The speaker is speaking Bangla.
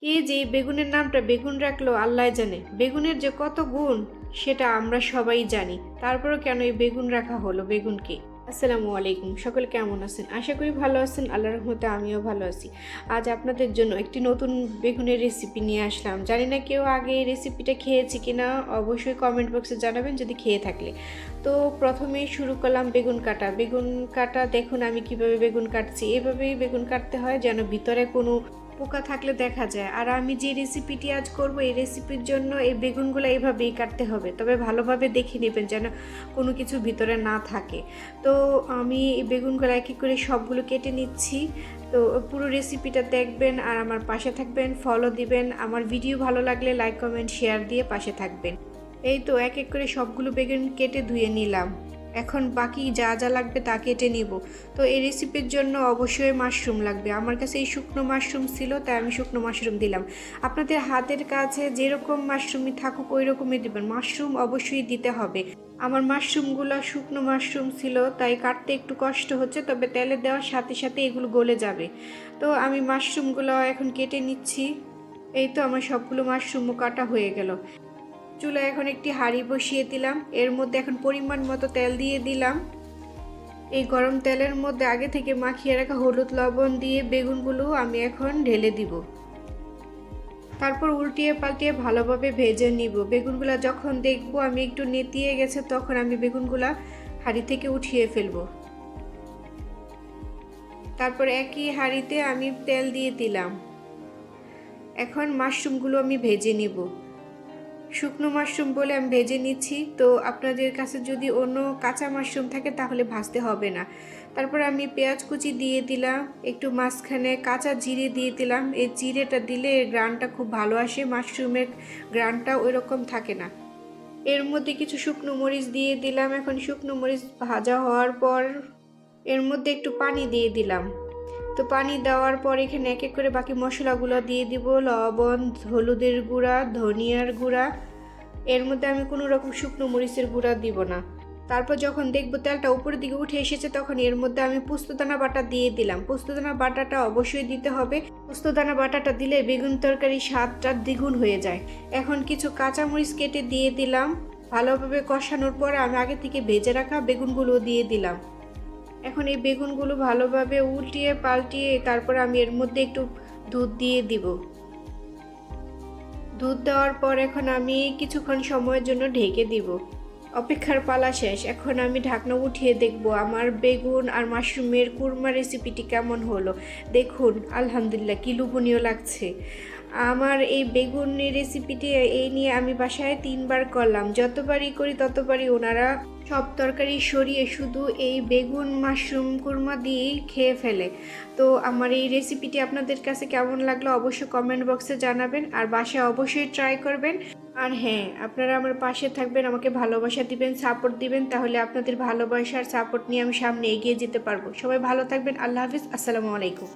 কে যে এই বেগুনের নামটা বেগুন রাখলো আল্লাহ জানে। বেগুনের যে কত গুণ সেটা আমরা সবাই জানি, তারপরেও কেন এই বেগুন রাখা হলো বেগুনকে। আসসালামু আলাইকুম, সকলে কেমন আছেন? আশা করি ভালো আছেন। আল্লাহর রহমতে আমিও ভালো আছি। আজ আপনাদের জন্য একটি নতুন বেগুনের রেসিপি নিয়ে আসলাম। জানি না কেউ আগে এই রেসিপিটা খেয়েছি কিনা, অবশ্যই কমেন্ট বক্সে জানাবেন যদি খেয়ে থাকলে। তো প্রথমেই শুরু করলাম বেগুন কাটা। বেগুন কাটা দেখুন আমি কিভাবে বেগুন কাটছি। এভাবেই বেগুন কাটতে হয় যেন ভিতরে কোনো পোকা থাকলে দেখা যায়। আর আমি যে রেসিপিটি আজ করব এই রেসিপির জন্য এই বেগুনগুলো এভাবেই কাটতে হবে, তবে ভালোভাবে দেখে নেবেন যেন কোনো কিছু ভিতরে না থাকে। তো আমি এই বেগুনগুলো এক এক করে সবগুলো কেটে নিচ্ছি। তো পুরো রেসিপিটা দেখবেন আর আমার পাশে থাকবেন, ফলো দিবেন। আমার ভিডিও ভালো লাগলে লাইক কমেন্ট শেয়ার দিয়ে পাশে থাকবেন। এই তো এক এক করে সবগুলো বেগুন কেটে ধুয়ে নিলাম। এখন বাকি যা যা লাগবে তা কেটে নিব। তো এই রেসিপির জন্য অবশ্যই মাশরুম লাগবে। আমার কাছে এই শুকনো মাশরুম ছিল, তাই আমি শুকনো মাশরুম দিলাম। আপনাদের হাতের কাছে যেরকম মাশরুমই থাকুক ওই রকমই দেবেন, মাশরুম অবশ্যই দিতে হবে। আমার মাশরুমগুলো শুকনো মাশরুম ছিল, তাই কাটতে একটু কষ্ট হচ্ছে, তবে তেলে দেওয়ার সাথে সাথে এগুলো গলে যাবে। তো আমি মাশরুমগুলো এখন কেটে নিচ্ছি। এই তো আমার সবগুলো মাশরুমও কাটা হয়ে গেল। চুলায় এখন একটি হাঁড়ি বসিয়ে দিলাম, এর মধ্যে এখন পরিমাণ মতো তেল দিয়ে দিলাম। এই গরম তেলের মধ্যে আগে থেকে মাখিয়ে রাখা হলুদ লবণ দিয়ে বেগুনগুলো আমি এখন ঢেলে দিব। তারপর উল্টিয়ে পাল্টিয়ে ভালোভাবে ভেজে নিব। বেগুনগুলো যখন দেখবো আমি একটু নেতিয়ে গেছে তখন আমি বেগুনগুলা হাঁড়ি থেকে উঠিয়ে ফেলবো। তারপর একই হাঁড়িতে আমি তেল দিয়ে দিলাম। এখন মাশরুমগুলো আমি ভেজে নিব। শুকনো মাশরুম বলে আমি ভেজে নিচ্ছি। তো আপনাদের কাছে যদি অন্য কাঁচা মাশরুম থাকে তাহলে ভাজতে হবে না। তারপর আমি পেঁয়াজ কুচি দিয়ে দিলাম, একটু মাঝখানে কাঁচা জিরে দিয়ে দিলাম। এই জিরেটা দিলে এর গ্রানটা খুব ভালো আসে, মাশরুমের গ্রানটা ওই রকম থাকে না। এর মধ্যে কিছু শুকনো মরিচ দিয়ে দিলাম। এখন শুকনো মরিচ ভাজা হওয়ার পর এর মধ্যে একটু পানি দিয়ে দিলাম। তো পানি দেওয়ার পর এখানে এক এক করে বাকি মশলাগুলো দিয়ে দিব। লবণ, হলুদের গুঁড়া, ধনিয়ার গুঁড়া। এর মধ্যে আমি কোনো রকম শুকনো মরিচের গুঁড়া দিব না। তারপর যখন দেখবো তেলটা উপরের দিকে উঠে এসেছে তখন এর মধ্যে আমি পোস্তদানা বাটা দিয়ে দিলাম। পোস্তদানা বাটাটা অবশ্যই দিতে হবে। পোস্তদানা বাটাটা দিলে বেগুন তরকারির স্বাদটা দ্বিগুণ হয়ে যায়। এখন কিছু কাঁচামরিচ কেটে দিয়ে দিলাম। ভালোভাবে কষানোর পর আমি আগে থেকে ভেজে রাখা বেগুনগুলো দিয়ে দিলাম। এখন এই বেগুনগুলো ভালোভাবে উল্টিয়ে পাল্টিয়ে তারপর আমি এর মধ্যে একটু দুধ দিয়ে দিব। দুধ দেওয়ার পর এখন আমি কিছুক্ষণ সময়ের জন্য ঢেকে দিব। অপেক্ষার পালা শেষ। এখন আমি ঢাকনা উঠিয়ে দেখব আমার বেগুন আর মাশরুমের কুরমা রেসিপিটি কেমন হলো। দেখুন আলহামদুলিল্লাহ কি লোভনীয় লাগছে। আমার এই বেগুনের রেসিপিটি এই নিয়ে আমি বাসায় 3বার করলাম। যতবারই করি ততবারই ওনারা সব তরকারি সরিয়ে শুধু এই বেগুন মাশরুম কুরমা দিয়েই খেয়ে ফেলে। তো আমার এই রেসিপিটি আপনাদের কাছে কেমন লাগলো অবশ্যই কমেন্ট বক্সে জানাবেন, আর বাসায় অবশ্যই ট্রাই করবেন। আর হ্যাঁ, আপনারা আমার পাশে থাকবেন, আমাকে ভালোবাসা দিবেন, সাপোর্ট দিবেন, তাহলে আপনাদের ভালোবাসার সাপোর্ট নিয়ে আমি সামনে এগিয়ে যেতে পারবো। সবাই ভালো থাকবেন। আল্লাহ হাফিজ। আসসালামু আলাইকুম।